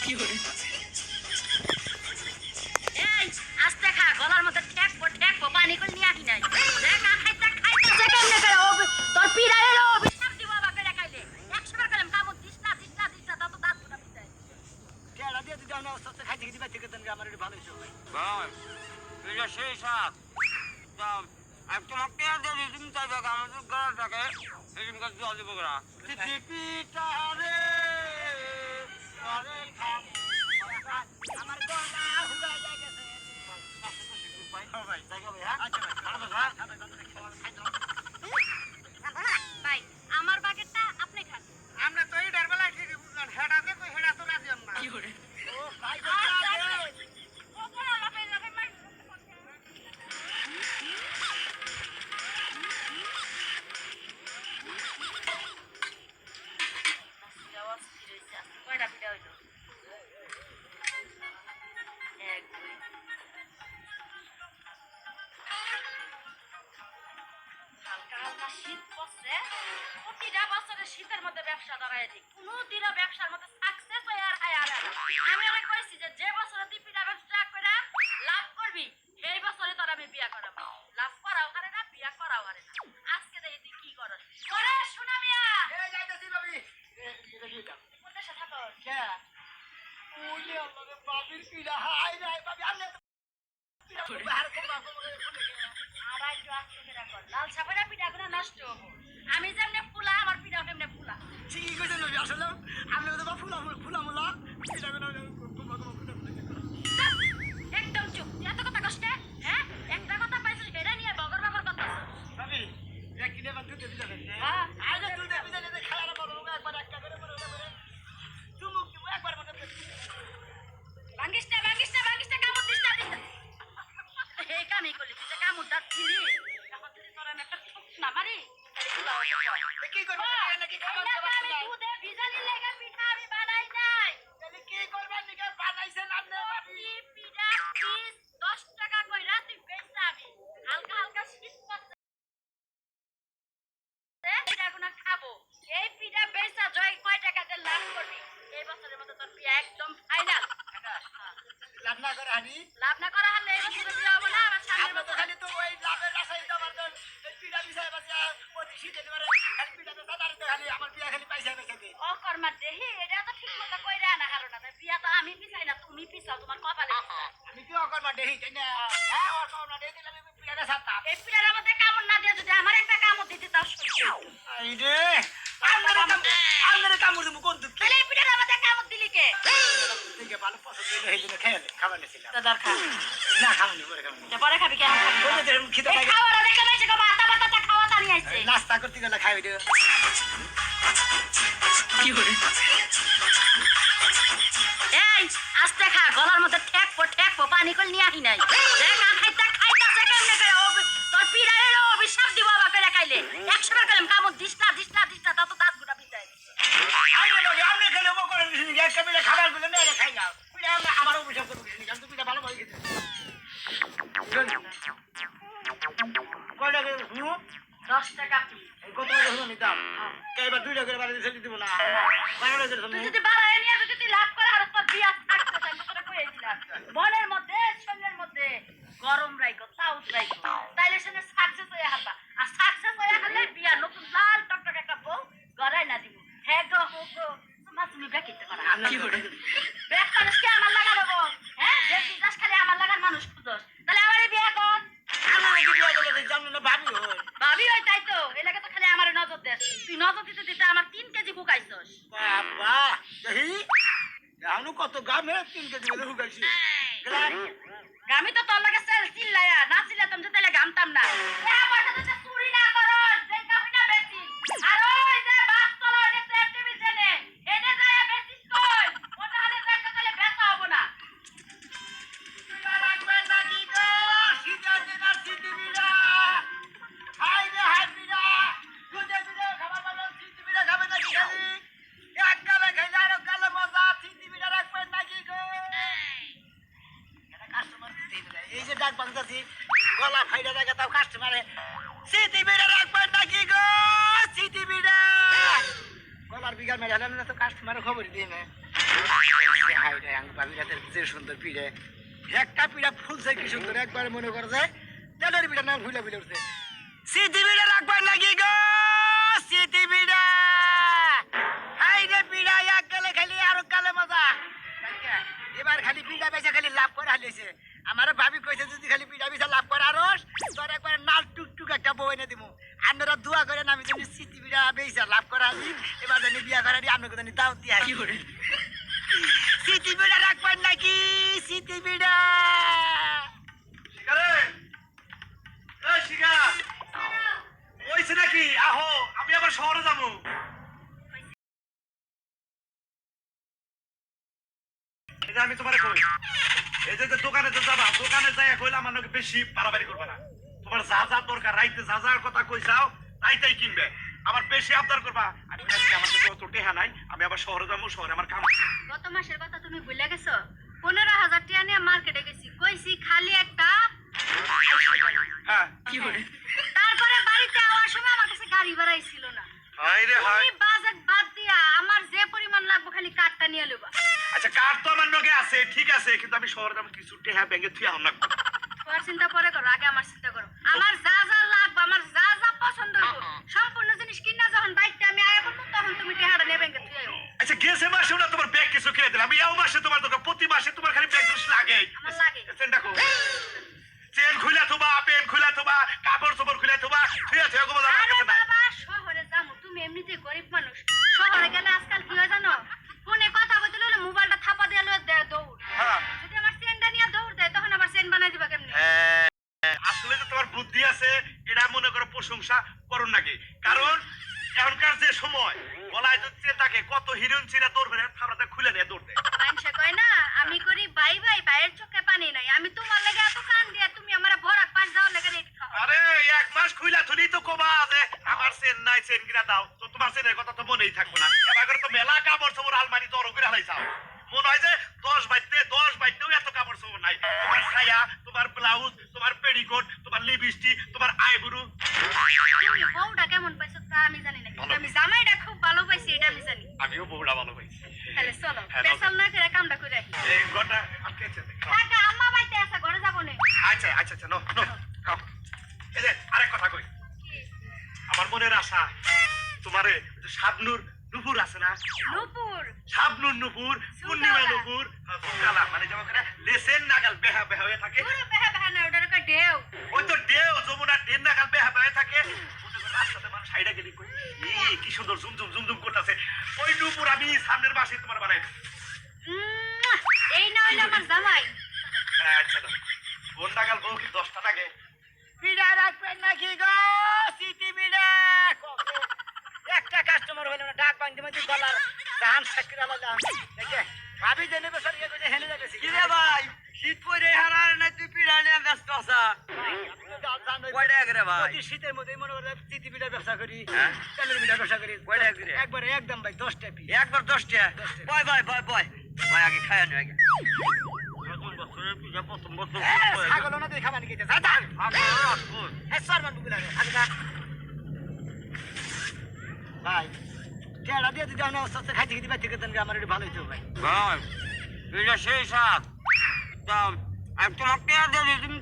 এই আস্তে খা, গলার মধ্যে ঠেকবো পানি করে নিয়ে আসি নাই। দেখা খাইতে কেমনে করে তোর পিড়া এলো অভিশাপ দিব বাপে দেখাইলে 100 বার কইলাম কামড় দিস না তা তো দাঁত ফুটা পিটাই কেডা দিয়ে দিতে আমরা ওস্তাদ খাইতে দিবা ঠিক আছে আমার একটু ভালো হইছে ভাই ভাই এটা সেই সাপ দাম আর তোমাকে পেয়া দিয়ে তুমি চাইবে আমাদের গলাটাকে এরকম কাজ জল দেবো না পিটা রে আরে খাম আমার গলা হুগা যায় গেছে ভাই ভাই জায়গা ভাই হ্যাঁ আচ্ছা ভাই ভালো ভাই আমার বাকেটটা আপনি খান। আমরা তো এই ডারবেলা ঠিক বুঝলাম হেডা দে কই হেডা তো রাজি না ও ভাই কয়টা পিঠা হইলো? 1 2 হালকা শীত পড়ছে। প্রতিটা বছরে শীতের মধ্যে ব্যবসা দাঁড়ায় দিই, কোনোদিনও ব্যবসার মধ্যে সাকসেস হয় আর হয় আর আমি অনেক কইছি যে বছরে তুই পিঠা ব্যবসা করে লাভ করবি সেই বছরে তোর আমি বিয়া করাবো। লাভ করাও হারে না, বিয়া করাও হারে না। আজকে দেখি তুই কি করস। করে শোনা মিয়া, এই যাইতেছি ভাবি এটা কি দাও কোন দেশে থাকস? কে ওই আমাদের বাবির পিড়া হাই রে বাবি আমি আর একটু আস্তে করে কর, লাল ছাপেরা পিঠাগুলো নষ্ট হবো। আমি যেমনে ফুলা আমার পিঠা তেমনে ফুলা। ঠিকই কইছেন ভাবি আসলে আমি তো ফুলা মুলা পিড়া করে একদম চুপ, তুই এত কথা কষ্ট হ্যাঁ? একটা কথা পাইছিস সেটা নিয়ে বগর বগর করতেছিস। ভাবি এক কিনে বাদ দিতে দিতে হ্যাঁ আজ তুই দেখবি যে খেলার বড় একবার একটা করে বড় করে তুমি একবার মনে ভাঙ্গিস না কামড় দিস না এই কামই করলি তুই যে কামড় দাচ্ছিলি এখন যদি তোর আমি একটা ঠুক না মারি কি করব নাকি খাবার আমি দুধে ভিজালি লেগে পিঠা আমি বানাই নাই। তাহলে কি করবেন নাকি বানাইছেন আপনি ভাবি এই পিঠা পিস 10 টাকা কইরা তুই বেচাবি। হালকা শীত পড়ছে পিঠাগুলো খাবো। এই পিঠা বেচা জয় কয় টাকাতে লাভ করবি। এই বছরের মধ্যে তোর বিয়া একদম ফাইনাল। রান্না করে আনি লাভ না করা হলে এই বছরে বিয়া হবো না। আমার সামনে আপনি তো খালি তো ওই লাভের আশাই তো আমার তো পিড়া বিষয় বাজে প্রতি শীতে এবারে খালি পিড়া তো সাদার তো খালি আমার বিয়া খালি পয়সা বেঁচে দে ও কর্মা দেহি এটা তো ঠিক মতো কইরা না কারণ না বিয়া তো আমি পিছাই না তুমি পিছাও, তোমার কপালে পিছাও। আমি কি অকর মা দেহি তাই না হ্যাঁ অকর মা দেহি দিলে আমি পিড়াটা সাতাম এই পিঠার মধ্যে কামড় না দিয়ে যদি আমার একটা কামড় দিতে তাও সহ্য। এই রে আপনারে কামড় দেবো কোন দুঃখ তাহলে এই পিঠার মধ্যে কামড় দিলি কে? থেকে ভালো পছন্দ হইলো এই জন্য খেয়ে দে খাবার নিয়েছিলাম তো দরকার না খাওয়ানি পরে খাওয়ানি পরে খাবি কেন খাবি? বলে দে খিদে এই লাগে খাওয়াটা দেখে নাইছে কবা আতা বাতা খাওয়া তা নিয়ে আইছে। নাস্তা করতে গেলে খাই দিও এই আস্তে খা, গলার মধ্যে ঠেকবো পানি করে নিয়ে আসি নাই। দেখা খাইতাছে কেমনে করে তোর পিড়া এলো অভিশাপ দিব বাপে দেখাইলে 100 বার কইলাম কামড় দিস না তা তো দাঁত ফুটা পিটাই আইলে লগে আপনি খেলে ও করে দিছেন এক কাবিলে খাবার গুলো মেরে খাই না পিড়া আমরা আবার অভিশাপ করব কিনি জান তো পিড়া ভালো ভালো খেতে কয়টা করে শুনো 10 টাকা পিস। এই কত টাকা শুনো নিতাম এবার 2 টাকা করে বাড়ি দিতে দিব না বাংলা দেশ তুই যদি বাড়ায় নিয়ে যদি তুই লাভ করে আর তোর বিয়া থাকতে চাই তোরা কইছিলাম বনের মধ্যে শরীরের মধ্যে গরম রাইকো তাউত রাইকো তাইলে সঙ্গে সাকসেস হয়ে হারবা। আর সাকসেস হয়ে হলে বিয়া নতুন লাল টকটক একটা বউ গড়াই না দিব। হ্যাঁ গো তোমার তুমি বেকিতে পারা কি করে বেক মানুষ কি আমার লাগানো গো হ্যাঁ যে বিকাশ খালি আমার লাগার মানুষ খুঁজস তাহলে আমারে বিয়া কর। আমি কি বিয়া করতে জানি না ভাবি হই ভাবি হই তাই তো এলাকা তো খালি আমারে নজর দেস। তুই নজর দিতে আমার 3 কেজি গুকাইছস। বাবা দেহি জানো কত গামে 3 কেজি করে হুগাইছি আমি তো তোর লাগে চিল্লায়া না চিল্লাতাম যে তাহলে গামতাম না। চুরি না করো যেটা হইনা বেশি আর ওই যে বাস চলো ওই যে টিভি জেনে এনে যায় বেশিস কই ওটা হলে যাইতে তাহলে বেচা হবো না। রাখবেন নাকি গো সিজা দিনা সিটি বিড়া হাই রে হাই বিড়া দুধে বিড়া খাবার বাবা সিটি বিড়া খাবে নাকি খালি এক গালে খাইলে আর গালে মজা সিটি বিড়া রাখবেন নাকি গো এটা কাস্টমার দিতে দেয় এই যে ডাক বাংলাদেশি গলা ফাইডা জায়গা তাও কাস্টমারে সিটি বিড়া রাখবেন নাকি গো সিটি বিড়া গলা পার বিঘা মেরে হলাম না তো কাস্টমারের খবর দিই না হাই রে আঙ্গ ভাবির হাতে যে সুন্দর পিড়ে একটা পিড়া ফুলছে কি সুন্দর একবার মনে করে যে তেলের পিড়া না ভুলে ভুলে উঠছে সিটি পিড়া রাখবেন নাকি গো সিটি পিড়া হাই রে পিড়া এক গেলে খালি আর গালে মজা এবার খালি পিড়া বেচে খালি লাভ করে হালিয়েছে আমার ভাবি কইছে যদি খালি পিড়া বেচে লাভ করে আরস তোর একবার নাল টুকটুক একটা বউ এনে দিমু আপনারা দোয়া করেন আমি জানি সিটি পিড়া বেচে লাভ করা আছি এবার জানি বিয়া করা দিয়ে আপনাকে জানি দাও দিয়ে কি করে সিটি পিড়া রাখবেন নাকি সিটি পিড়া শিকারে এই শিকা ওইছে নাকি আহো আমি আবার শহরে যাবো এই যে আমি তোমারে কই এই যে দোকানে তো যাবা দোকানে যাই কইলাম আমার নাকি বেশি বাড়াবাড়ি করবে না তোমার যা যা দরকার রাইতে যা যার কথা কইছাও তাই কিনবে আমার বেশি আবদার করবা আমি আজকে আমার কাছে অত টেহা নাই আমি আবার শহরে যাবো শহরে আমার কাম আছে গত মাসের কথা তুমি ভুলে গেছো 15,000 টাকা নিয়ে মার্কেটে গেছি কইছি খালি একটা হ্যাঁ তারপরে বাড়িতে আওয়ার সময় আমার কাছে গাড়ি ভাড়াই ছিল না হাই রে হাই তুমি বাজেট বাদ দিয়া আমার যে পরিমাণ লাগবে খালি কার্ডটা নিয়ে লইবা আচ্ছা কার তো আমার নগে আছে ঠিক আছে কিন্তু আমি শহরে যাবো কিছু টেহা ব্যাংকে থুই আম না তোমার চিন্তা পরে করো আগে আমার চিন্তা করো আমার যা যা লাগবে আমার যা যা পছন্দ হইব সম্পূর্ণ জিনিস কিনা যখন বাইকটা আমি আয়া করবো তখন তুমি টাকাটা নিয়ে ব্যাংকে তুই আইও আচ্ছা গেছে মাসে না তোমার ব্যাগ কিছু কিনে দিলাম আমি এই মাসে তোমার দোকান প্রতি মাসে তোমার খালি ব্যাগ জিনিস লাগে আমার লাগে চেনটা কো চেন খুলে থোবা পেন খুলে থোবা কাপড় চোপড় খুলে থোবা ঠিক আছে ওগো আমার আরে কাছে নাই বাবা শহরে যামু তুমি এমনিতেই গরিব মানুষ শহরে গেলে আজকাল কি হয় জানো ফোনে কথা বলতে হলে মোবাইলটা থাপা দিয়ে লয়ে দেয় দৌড় হ্যাঁ যদি আমার চেনটা নিয়ে দৌড় দেয় তখন আমার চেন বানাই দিবা কেমনে আসলে তো তোমার বুদ্ধি আছে এটা মনে করো প্রশংসা করুন নাকি কারণ এখনকার যে সময় গলায় যদি চেন থাকে কত হিরোইন ছিনা দৌড়বে থাপড়াতে খুলে দেয় দৌড়তে মানুষে কয় না আমি করি ভাই ভাইয়ের চোখে পানি নাই আমি তোমার লাগে এত কান দিয়া তুমি আমার ভরাক পাঁচ যাওয়ার লেগে রেডি খাও আরে এক মাস খুইলা থুলি তো কমা যে আমার চেন নাই চেন কিনা দাও তো তোমার চেনের কথা তো মনেই থাকবো না এবার করে তো মেলা কাপড় চোপড় আলমারি জড়ো করে হালাইছাও মনে হয় যে 10 বাইতেও এত কাপড় চোপড় নাই তোমার ছায়া তোমার ব্লাউজ তোমার পেডিকোট তোমার লিপস্টিক তোমার আইব্রু তুমি বউটা কেমন পাইছো তা আমি জানি না কিন্তু আমি জামাইটা খুব ভালো পাইছি এটা আমি জানি আমিও বউলা ভালো পাইছি তাহলে চলো হ্যাঁ, পেছাল না করে কামটা করে রাখি এই ঘরটা আটকে আছে টাকা আম্মা বাইতে আছে ঘরে যাবো না আচ্ছা নো খাও এই যে আরেক কথা কই আমার মনের আশা তোমারে শাবনুর নুপুর আছে না নূপুর শাবনুর নুপুর পূর্ণিমা নুপুর কালা মানে যেমন করে লেসেন নাগাল বেহা বেহা হয়ে থাকে পুরো বেহা বেহা না ওটার কয় ঢেউ ওই তো ডেও যমুনা ডেন নাগাল বেহা বেহা থাকে রাস্তাতে মানুষ সাইডে গেলি কই কি সুন্দর জুমজুম করতেছে ওই নুপুর আমি সামনের মাসে তোমার বানাই দেব। এই না হইলো আমার জামাই আচ্ছা কোন নাগাল বউ কি 10টা লাগে পিড়া রাখবেন নাকি গো সিটি পিড়া একটা কাস্টমার হলো না ডাক বাংদি মধ্যে গলার ধান সাকিরা লালাম দেখে ভাবি জেনে বসে ইয়ে করে হেলে যাবে কি রে ভাই শীত পরে হারার না তুই পিড়া নিয়ে ব্যস্ত আছা কয়টা রে ভাই প্রতি শীতের মধ্যে মনে করে সিটি পিড়া ব্যবসা করি হ্যাঁ? তেলের পিড়া ব্যবসা করি কয়টা করে? একবারে একদম ভাই 10টা পিস একবার 10টা বয় ভাই আগে খায় না আগে প্রথম বছর ছাগল না দেখা মানে গেছে সরমান বুকুলা আগে থাক ভাই কেডা দিয়ে দিদি আমরা সস্তা খাইতে খেতে পাইতে গেতেন আমার একটু ভালো হইতো ভাই ভাই এটা সেই সাপ তা আমি তোমাকে দিয়ে দিই তুমি